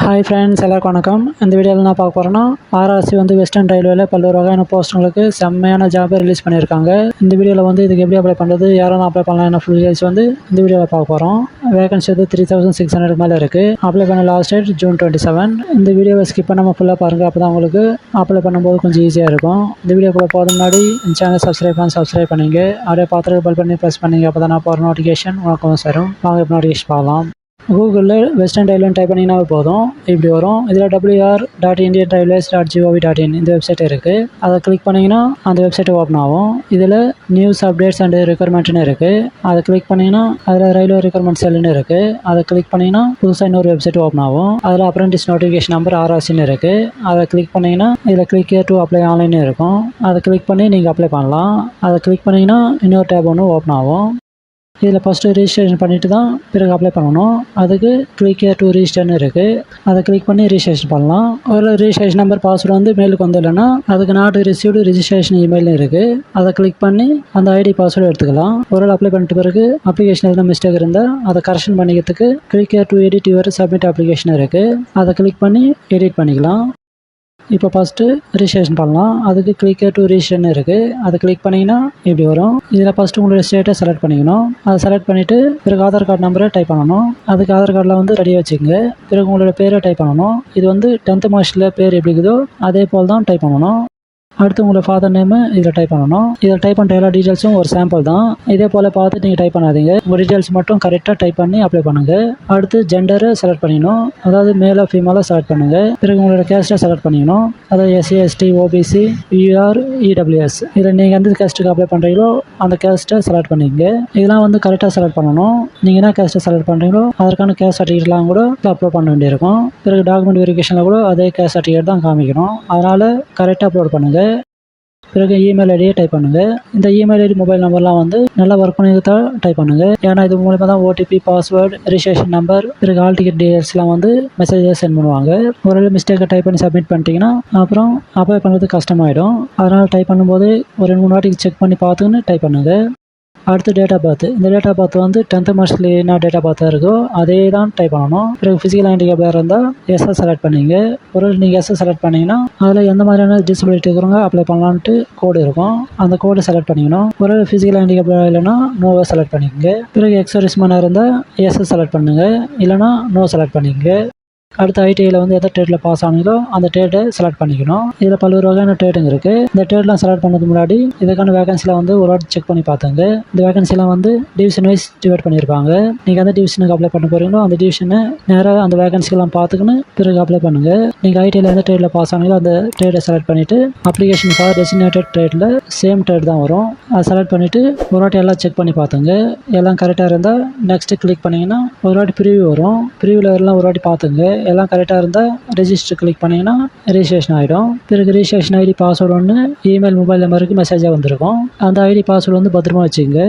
Hi friends, எல்லாருக்கும் வணக்கம். இந்த வீடியோவில் நான் பார்க்க போகிறேன்னா RRC வந்து வெஸ்டர்ன் ரயில்வேல பல்வேறு வகையான போஸ்ட்டுங்களுக்கு செம்மையான ஜாபை ரிலீஸ் பண்ணியிருக்காங்க. இந்த வீடியோவில் வந்து இதுக்கு எப்படி அப்ளை பண்ணுறது, யாரும் அப்ளை பண்ணலாம், என்ன ஃபுல் டீடைல்ஸ் வந்து இந்த வீடியோவில் பார்க்க போகிறோம். வேகன்சி வந்து 3600 மேலே இருக்குது. அப்ளை பண்ண லாஸ்ட் டேட் June 27. இந்த வீடியோவை ஸ்கிப் பண்ணாமல் ஃபுல்லாக பாருங்கள், அப்போ தான் உங்களுக்கு அப்ளை பண்ணும்போது கொஞ்சம் ஈஸியாக இருக்கும். இந்த வீடியோக்குள்ளே போகிறது முன்னாடி இந்த சேனல் சப்ஸ்கிரைப் பண்ணிங்க, அப்படியே பார்த்துட்டு பெல் பண்ணி ப்ரெஸ் பண்ணிங்க, அப்போ தான் நான் போகிற நோட்டிஃபிகேஷன் உங்களுக்கு வந்து சேரும். வாங்க இப்போ நோட்டிஃபிகேஷன் பார்க்கலாம். கூகுளில் வெஸ்டர்ன் ரயில்வேன்னு டைப் பண்ணிங்கனாவே போதும், இப்படி வரும். இதில் wr.indianrailways.gov.in இந்த வெப்சைட் இருக்குது. அதை கிளிக் பண்ணிங்கன்னா அந்த வெப்சைட் ஓப்பன் ஆகும். இதில் நியூஸ் அப்டேட்ஸ் அண்ட் ரெக்யர்மெண்ட்னு இருக்குது. அதை கிளிக் பண்ணிங்கன்னா அதில் ரயில்வே ரெக்யர்மெண்ட் செல்லுன்னு இருக்குது. அதை கிளிக் பண்ணிங்கன்னா புதுசாக இன்னொரு வெப்சைட் ஓப்பன் ஆகும். அதில் அப்ரெண்டிஸ் நோட்டிஃபிகேஷன் நம்பர் RRCன்னு இருக்குது. அதை கிளிக் பண்ணிங்கன்னா இதில் click here to apply online இருக்கும். அதை கிளிக் பண்ணி நீங்கள் அப்ளை பண்ணலாம். அதை கிளிக் பண்ணிங்கன்னா இன்னொரு டேப் ஒன்று ஓப்பன் ஆகும். இதில் ஃபஸ்ட்டு ரிஜிஸ்ட்ரேஷன் பண்ணிவிட்டு தான் பிறகு அப்ளை பண்ணணும். அதுக்கு கிளிக் ஹியர் டு ரிஜிஸ்டர்னு இருக்குது. அதை கிளிக் பண்ணி ரிஜிஸ்ட்ரேஷன் பண்ணலாம். ஒரு ரிஜிஸ்ட்ரேஷன் நம்பர் பாஸ்வேர்டு வந்து மெயிலுக்கு வந்துடலைன்னா அதுக்கு நாட் ரிசீவ்டு ரிஜிஸ்ட்ரேஷன் இமெயில் இருக்குது. அதை கிளிக் பண்ணி அந்த ஐடி பாஸ்வேர்டு எடுத்துக்கலாம். ஒரு அப்ளை பண்ணிட்டு பிறகு அப்ளிகேஷன் எதுனா மிஸ்டேக் இருந்தால் அதை கரெக்ஷன் பண்ணிக்கிறதுக்கு click here to edit your submit application இருக்குது. அதை கிளிக் பண்ணி எடிட் பண்ணிக்கலாம். இப்போ ஃபஸ்ட்டு ரிஜிஸ்ட்ரேஷன் பண்ணலாம். அதுக்கு கிளிக் டு ரிஜிஸ்ட்ரேஷன் இருக்குது. அதை கிளிக் பண்ணிங்கன்னா இப்படி வரும். இதில் ஃபஸ்ட்டு உங்களோட ஸ்டேட்டை செலக்ட் பண்ணிக்கணும். அதை செலக்ட் பண்ணிவிட்டு பிறகு ஆதார் கார்டு நம்பரை டைப் பண்ணணும். அதுக்கு ஆதார் கார்டில் வந்து ரெடியாக வச்சுக்கோங்க. பிறகு உங்களோட பேரை டைப் பண்ணணும். இது வந்து 10th மார்க்ஸில் பேர் எப்படி இருக்குதோ அதே போல் தான் டைப் பண்ணணும். அடுத்து உங்களோட ஃபாதர் நேமு இதில் டைப் பண்ணணும். இதில் டைப் பண்ணுற எல்லா டீட்டெயில்ஸும் ஒரு சாம்பிள் தான். இதே போல் பார்த்துட்டு நீங்கள் டைப் பண்ணாதீங்க. உங்கள் டீட்டெயில்ஸ் மட்டும் கரெக்டாக டைப் பண்ணி அப்ளை பண்ணுங்கள். அடுத்து ஜெண்டரை செலக்ட் பண்ணிக்கணும். அதாவது மேலோ ஃபீமேலோ செலக்ட் பண்ணுங்கள். பிறகு உங்களோட கேஸ்ட்டை செலக்ட் பண்ணிக்கணும். அதாவது SC ST OBC UR EWS இதில் நீங்கள் எந்த கேஸ்ட்டுக்கு அப்ளை பண்ணுறீங்களோ அந்த கேஸ்ட்டை செலக்ட் பண்ணிக்கங்க. இதெல்லாம் வந்து கரெக்டாக செலக்ட் பண்ணணும். நீங்கள் என்ன கேஸ்ட்டை செலக்ட் பண்ணுறீங்களோ அதற்கான கேஸ்ட் சர்டிஃபிகேட்லாம் கூட அப்லோட் பண்ண வேண்டியிருக்கும். பிறகு டாக்குமெண்ட் வெரிஃபிகேஷனில் கூட அதே கேஸ்ட் சர்டிஃபிகேட் தான் காமிக்கணும். அதனால் கரெக்டாக அப்லோட் பண்ணுங்கள். பிறகு இமெயில் ஐடியை டைப் பண்ணுங்கள். இந்த இமெயில் ஐடி மொபைல் நம்பர்லாம் வந்து நல்லா ஒர்க் பண்ணி தான் டைப் பண்ணுங்கள். ஏன்னா இது மூலமாக தான் OTP பாஸ்வேர்டு ரிஜிஸ்ட்ரேஷன் நம்பர் பிறகு ஆல் டிக்கெட் டீடைல்ஸ்லாம் வந்து மெசேஜஸ் சென்ட் பண்ணுவாங்க. ஒரு மிஸ்டேக்கை டைப் பண்ணி சப்மிட் பண்ணிட்டீங்கன்னா அப்புறம் அப்ளை பண்ணுறது கஷ்டமாயிடும். அதனால் டைப் பண்ணும்போது ஒரு 2-3 வாட்டிக்கு செக் பண்ணி பார்த்துன்னு டைப் பண்ணுங்கள். அடுத்து டேட் ஆஃப் பர்த். இந்த டேட் ஆஃப் பர்த் வந்து 10th மார்க்ஸில் என்ன டேட் ஆஃப் பர்த்தாக இருக்கோ அதே தான் டைப் பண்ணணும். பிறகு ஃபிசிக்கல் ஹேண்டிகேப்டாக இருந்தால் எஸ்ஸை செலக்ட் பண்ணிங்க. ஒரு நீங்கள் எஸ்ஸை செலக்ட் பண்ணிங்கன்னா அதில் எந்த மாதிரியான டிசபிலிட்டி இருக்கிறவங்க அப்ளை பண்ணலான்ட்டு கோடு இருக்கும். அந்த கோடை செலக்ட் பண்ணிக்கணும். ஒரு ஃபிசிக்கல் ஹேண்டிகேப்டாக இல்லைன்னா நோவை செலக்ட் பண்ணிக்கோங்க. பிறகு எக்ஸர்விஸ்மேனாக இருந்தால் எஸ்ஸை செலக்ட் பண்ணுங்கள், இல்லைனா நோ செலக்ட் பண்ணிக்கோங்க. அடுத்து ITIயில் வந்து எந்த ட்ரேடில் பாஸ் ஆனீங்களோ அந்த ட்ரேடை செலக்ட் பண்ணிக்கணும். இதில் பல்வேறு வகையான ட்ரேடுங்க இருக்குது. இந்த ட்ரேட்லாம் செலக்ட் பண்ணதுக்கு முன்னாடி இதுக்கான வேகன்சியில் வந்து ஒரு வாட்டி செக் பண்ணி பார்த்துங்க. இந்த வேகன்சிலாம் வந்து டிவிஷன் வைஸ் டிவைட் பண்ணியிருப்பாங்க. நீங்கள் எந்த டிவிஷனுக்கு அப்ளை பண்ண போகிறீங்களோ அந்த டிவிஷனை நேராக அந்த வேகன்சிலாம் பார்த்துக்கின்னு பிறகு அப்ளை பண்ணுங்கள். நீங்கள் ITIயில் எந்த ட்ரேடில் பாஸ் ஆனீங்களோ அந்த ட்ரேடை செலக்ட் பண்ணிவிட்டு அப்ளிகேஷன் ஃபார் டெசிக்னேட்டட் ட்ரேடில் சேம் ட்ரேட் தான் வரும். அதை செலக்ட் பண்ணிவிட்டு ஒரு வாட்டி எல்லாம் செக் பண்ணி பார்த்துங்க. எல்லாம் கரெக்டாக இருந்தால் நெக்ஸ்ட்டு கிளிக் பண்ணிங்கன்னா ஒரு வாட்டி ப்ரிவியூ வரும். ப்ரிவியூவில் எல்லாம் ஒரு வாட்டி பார்த்துங்க. எல்லாம் கரெக்டாக இருந்தால் ரெஜிஸ்டர் கிளிக் பண்ணிங்கன்னா ரெஜிஸ்ட்ரேஷன் ஆகிடும். பிறகு ரெஜிஸ்ட்ரேஷன் ஐடி பாஸ்வேர்டு ஒன்று இமெயில் மொபைல் நம்பருக்கு மெசேஜாக வந்திருக்கும். அந்த ஐடி பாஸ்வேர்டு வந்து பத்திரமா வச்சுங்க.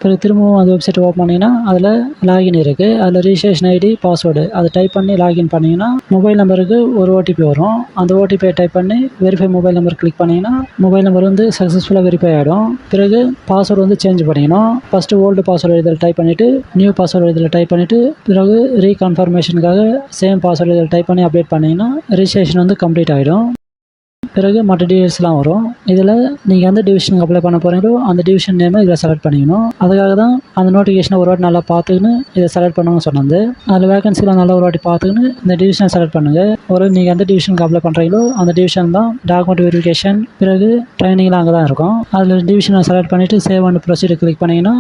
பிறகு திரும்பவும் அந்த வெப்சைட் ஓப்பன் பண்ணிங்கன்னா அதில் லாகின் இருக்குது. அதில் ரெஜிஸ்ட்ரேஷன் ஐடி பாஸ்வேர்டு அதை டைப் பண்ணி லாகின் பண்ணிங்கன்னா மொபைல் நம்பருக்கு ஒரு OTP வரும். அந்த OTPயை டைப் பண்ணி வெரிஃபை மொபைல் நம்பர் கிளிக் பண்ணிங்கன்னா மொபைல் நம்பர் வந்து சக்ஸஸ்ஃபுல்லாக வெரிஃபை ஆகிடும். பிறகு பாஸ்வேர்டு வந்து சேஞ்ச் பண்ணிக்கணும். ஃபஸ்ட்டு ஓல்டு பாஸ்வேர்டு இதில் டைப் பண்ணிவிட்டு நியூ பாஸ்வேர்டு இதில் டைப் பண்ணிவிட்டு பிறகு ரீகன்ஃபர்மேஷனுக்காக சேம் பாஸ்வேர்டு இதில் டைப் பண்ணி அப்டேட் பண்ணிங்கன்னா ரெஜிஸ்ட்ரேஷன் வந்து கம்ப்ளீட் ஆகிடும். பிறகு மற்ற டீடைல்ஸ்லாம் வரும். இதில் நீங்கள் எந்த டிவிஷனுக்கு அப்ளை பண்ண போகிறீங்களோ அந்த டிவிஷன் நேமை இதில் செலக்ட் பண்ணிக்கணும். அதுக்காக தான் அந்த நோட்டிஃபிகேஷனை ஒரு வாட்டி நல்லா பார்த்துக்கின்னு இதை செலக்ட் பண்ணணும்னு சொன்னது. அதில் வேகன்சிலாம் நல்லா ஒரு வாட்டி பார்த்துக்கின்னு இந்த டிவிஷனை செலக்ட் பண்ணுங்கள். ஒரு நீங்கள் எந்த டிவிஷனுக்கு அப்ளை பண்ணுறீங்களோ அந்த டிவிஷன் தான் டாக்குமெண்ட் வெரிஃபிகேஷன் பிறகு ட்ரைனிங்லாம் அங்கே தான் இருக்கும். அதில் டிவிஷனை செலக்ட் பண்ணிவிட்டு சேவ் அண்ட் ப்ரொசீஜர் கிளிக் பண்ணிங்கன்னா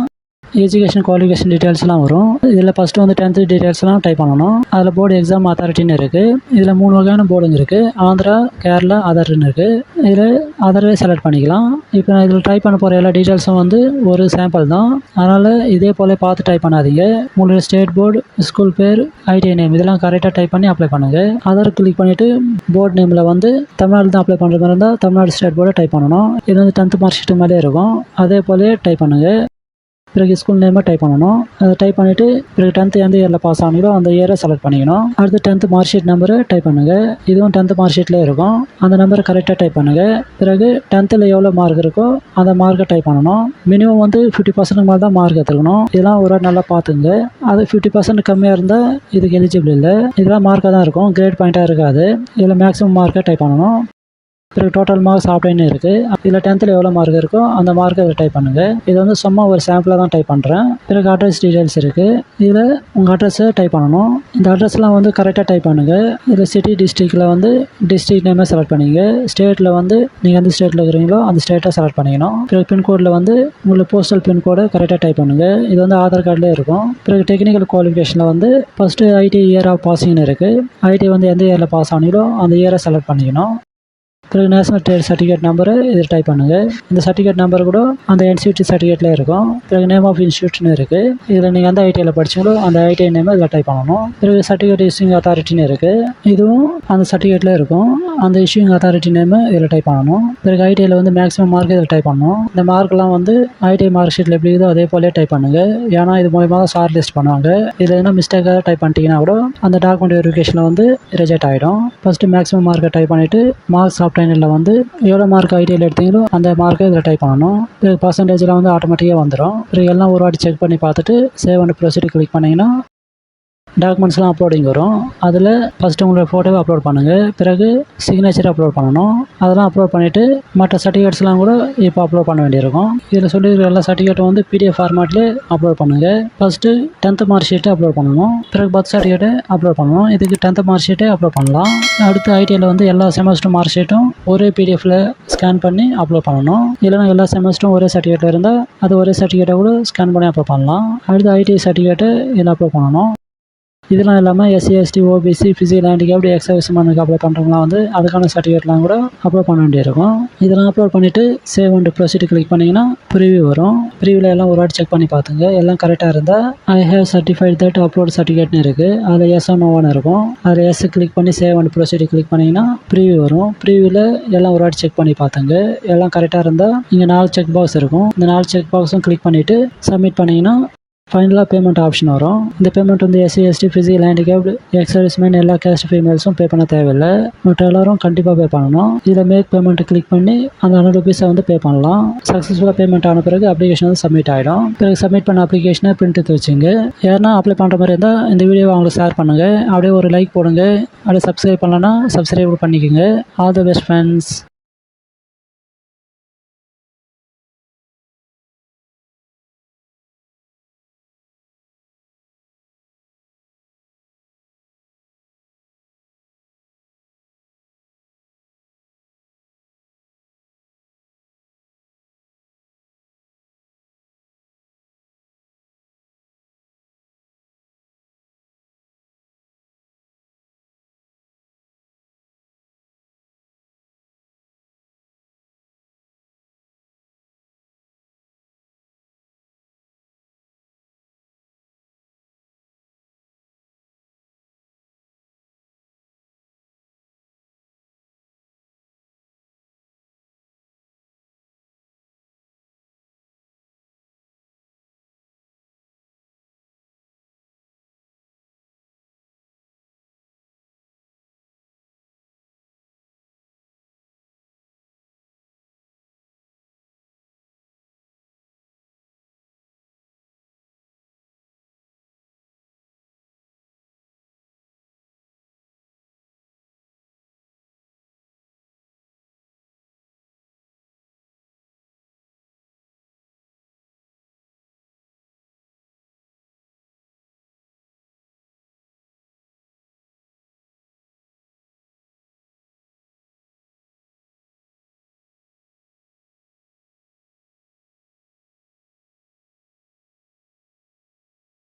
எஜுகேஷன் குவாலிஃபிகேஷன் டீட்டெயில்ஸ்லாம் வரும். இதில் ஃபஸ்ட்டு வந்து 10th டீட்டெயில்ஸ்லாம் டைப் பண்ணணும். அதில் போர்டு எக்ஸாம் அத்தாரிட்டின்னு இருக்குது. இதில் 3 வகையான போர்டுங்க இருக்குது. ஆந்திரா, கேரளா, ஆதார்னு இருக்குது. இதில் ஆதாரவே செலக்ட் பண்ணிக்கலாம். இப்போ நான் இதில் டைப் பண்ண போகிற எல்லா டீட்டெயில்ஸும் வந்து ஒரு சாம்பிள் தான். அதனால் இதே போல் பார்த்து டைப் பண்ணாதீங்க. உங்களோட ஸ்டேட் போர்டு, ஸ்கூல் பேர், ITI நேம் இதெல்லாம் கரெக்டாக டைப் பண்ணி அப்ளை பண்ணுங்கள். ஆதார் கிளிக் பண்ணிவிட்டு போர்டு நேமில் வந்து தமிழ்நாடு தான் அப்ளை பண்ணுற மாதிரி இருந்தால் தமிழ்நாடு ஸ்டேட் போர்டை டைப் பண்ணணும். இது வந்து 10th மார்க் ஷீட்டு மேலே இருக்கும். அதே போல் டைப் பண்ணுங்கள். பிறகு ஸ்கூல் நேமாக டைப் பண்ணணும். அதை டைப் பண்ணிவிட்டு பிறகு 10th எந்த இயரில் பாஸ் ஆனீங்களோ அந்த இயரை செலக்ட் பண்ணிக்கணும். அடுத்து 10th மார்க் ஷீட் நம்பரை டைப் பண்ணுங்கள். இதுவும் 10th மார்க் ஷீட்டில் இருக்கும். அந்த நம்பரை கரெக்டாக டைப் பண்ணுங்கள். பிறகு 10th எவ்வளோ மார்க் இருக்கோ அந்த மார்க்கை டைப் பண்ணணும். மினிமம் 50% மேலே தான் மார்க் எடுத்துக்கணும். இதெல்லாம் ஒரு நல்லா பார்த்துங்க. அது 50% கம்மியாக இருந்தால் இதுக்கு எலிஜிபிள் இல்லை. இதெல்லாம் மார்க்காக தான் இருக்கும், கிரேட் பாயிண்ட்டாக இருக்காது. இதில் மேக்ஸிமம் மார்க்கை டைப் பண்ணணும். பிறகு டோட்டல் மார்க்ஸ் ஆப்லைன் இருக்குது. இதில் 10th எவ்வளோ மார்க் இருக்கோ அந்த மார்க்கை இதில் டைப் பண்ணுங்கள். இது சும்மா ஒரு சாம்பிளாக தான் டைப் பண்ணுறேன். பிறகு அட்ரஸ் டீட்டெயில்ஸ் இருக்குது. இதில் உங்கள் அட்ரஸை டைப் பண்ணணும். இந்த அட்ரஸ்லாம் கரெக்டாக டைப் பண்ணுங்கள். இதில் சிட்டி டிஸ்ட்ரிக்டில் டிஸ்ட்ரிக்ட் நேமே செலக்ட் பண்ணிங்க. ஸ்டேட்டில் நீங்கள் எந்த ஸ்டேட்டில் இருக்கிறீங்களோ அந்த ஸ்டேட்டை செலக்ட் பண்ணிக்கணும். பிறகு பின்கோடில் உங்களுக்கு போஸ்டல் பின்கோடை கரெக்டாக டைப் பண்ணுங்கள். இது ஆதார் கார்டில் இருக்கும். பிறகு டெக்னிக்கல் குவாலிஃபிகேஷனில் ஃபஸ்ட்டு ஐடி இயர் ஆஃப் பாசிங்னு இருக்குது. ஐடி எந்த இயரில் பாஸ் ஆனீங்களோ அந்த இயரை செலக்ட் பண்ணிக்கணும். பிறகு நேஷனல் ட்ரேட் சர்டிஃபிகேட் நம்பரு இதில் டைப் பண்ணுங்கள். இந்த சர்டிஃபிகேட் நம்பர் கூட அந்த இன்ஸ்டியூட் சர்டிஃபிகேட்டில் இருக்கும். பிறகு நேம் ஆஃப் இன்ஸ்டியூட்னு இருக்குது. இதில் நீங்கள் எந்த ஐடியில் படிச்சீங்களோ அந்த ஐடிஐ நேம் இதில் டைப் பண்ணணும். பிறகு சர்டிஃபிகேட் இஷ்யூங் அத்தாரிட்டின்னு இருக்குது. இதுவும் அந்த சர்டிஃபிகேட்டில் இருக்கும். அந்த இஷ்யூங் அத்தாரிட்டி நேமு இதில் டைப் பண்ணணும். பிறகு ஐடிஐயில் மேக்ஸிமம் மார்க் இதில் டைப் பண்ணணும். இந்த மார்க்லாம் ஐடிஐ மார்க் ஷீட்டில் எப்படி இருக்குதோ அதே போலே டைப் பண்ணுங்கள். ஏன்னா இது மூலமாக தான் ஷார்ட் லிஸ்ட் பண்ணுவாங்க. இதில் என்ன மிஸ்டேக்காக டைப் பண்ணிட்டீங்கன்னா கூட அந்த டாக்குமெண்ட் வெரிஃபிகேஷனில் ரிஜெக்ட் ஆகிடும். ஃபஸ்ட்டு மேக்ஸிமம் மார்க்கை டைப் பண்ணிவிட்டு மார்க்ஸ் ஆப்டைனில் எவ்வளோ மார்க் ஐடியில் எடுத்தீங்களோ அந்த மார்க்கை இதில் டைப் பண்ணணும். பிறகு பர்சன்டேஜில் ஆட்டோமேட்டிக்காக வந்துடும். பிறகு எல்லாம் ஒரு வாட்டி செக் பண்ணி பார்த்துட்டு சேவ் அண்ட் ப்ரொசீட் கிளிக் பண்ணிங்கன்னா டாக்குமெண்ட்ஸ்லாம் அப்லோடிங் வரும். அதில் ஃபஸ்ட்டு உங்களோட ஃபோட்டோவை அப்லோட் பண்ணுங்கள். பிறகு சிக்னேச்சர் அப்லோட் பண்ணணும். அதெல்லாம் அப்லோட் பண்ணிவிட்டு மற்ற சர்டிஃபிகேட்ஸ்லாம் கூட இப்போ அப்லோட் பண்ண வேண்டியிருக்கும். இதில் சொல்லியிருக்கிற எல்லா சர்டிஃபிகேட்டும் PDF ஃபார்மேட்லேயே அப்லோட் பண்ணுங்கள். ஃபஸ்ட்டு 10th மார்க் ஷீட்டை அப்லோட் பண்ணணும். பிறகு பர்த் சர்டிஃபிகேட்டை அப்லோட் பண்ணணும். இதுக்கு 10th மார்க் ஷீட்டை அப்லோட் பண்ணலாம். அடுத்து ஐடியில் எல்லா செமஸ்டர் மார்க் ஷீட்டும் ஒரே PDFல ஸ்கேன் பண்ணி அப்லோட் பண்ணணும். இல்லைனா எல்லா செமஸ்டரும் ஒரே சர்டிஃபிகேட்டில் இருந்தால் அது ஒரே சர்டிஃபிகேட்டை கூட ஸ்கேன் பண்ணி அப்லோட் பண்ணலாம். அடுத்து ஐடி சர்டிஃபிகேட்டை இதில் அப்லோட் பண்ணணும். இதெல்லாம் இல்லாமல் SC ST OBC physical handicapped எக்ஸர்விஸ்மேனுக்கு அப்ளை பண்ணுறவங்களாம் அதுக்கான சர்டிஃபிகேட்லாம் கூட அப்லோட் பண்ண வேண்டியிருக்கும். இதெல்லாம் அப்லோட் பண்ணிவிட்டு சேவ் அண்ட் ப்ரொசீட் கிளிக் பண்ணிங்கன்னா ப்ரிவியூ வரும். ப்ரிவியூவில் எல்லாம் ஒரு வாட்டி செக் பண்ணி பார்த்துங்க. எல்லாம் கரெக்டாக இருந்தால் I have certified that upload சர்டிஃபிகேட்னு இருக்குது. அதில் எஸ் நோவான்னு இருக்கும். அதில் எஸ் கிளிக் பண்ணி சேவ் அண்ட் ப்ரொசீட் கிளிக் பண்ணிங்கன்னா ப்ரிவியூ வரும். ப்ரிவியூவில் எல்லாம் ஒரு வாட்டி செக் பண்ணி பார்த்துங்க. எல்லாம் கரெக்டாக இருந்தால் இங்கே 4 செக் பாக்ஸ் இருக்கும். இந்த 4 செக் பாக்ஸும் கிளிக் பண்ணிவிட்டு சப்மிட் பண்ணிங்கன்னா ஃபைனலாக பேமெண்ட் ஆப்ஷன் வரும். இந்த payment SC ST physical handicapped ex-servicemen எல்லா கேஸ்ட் ஃபீமேல்ஸும் பே பண்ண தேவையில்லை. மற்ற எல்லாரும் கண்டிப்பாக பே பண்ணணும். இதில் மேக் பேமெண்ட் கிளிக் பண்ணி அந்த 100 ரூபீஸை பே பண்ணலாம். சக்ஸஸ்ஃபுல்லாக பேமெண்ட் ஆன பிறகு அப்ளிகேஷன் சப்மிட் ஆகிடும். பிறகு சப்மிட் பண்ண அப்ளிகேஷனை பிரிண்ட் எடுத்து வச்சுங்க. யாருன்னா அப்ளை பண்ணுற மாதிரி இருந்தால் இந்த வீடியோவை அவங்களுக்கு ஷேர் பண்ணுங்கள். அப்படியே ஒரு லைக் போடுங்க. அப்படியே சப்ஸ்கிரைப் பண்ணலன்னா சப்ஸ்கிரைப் பண்ணிக்கோங்க. All the best friends.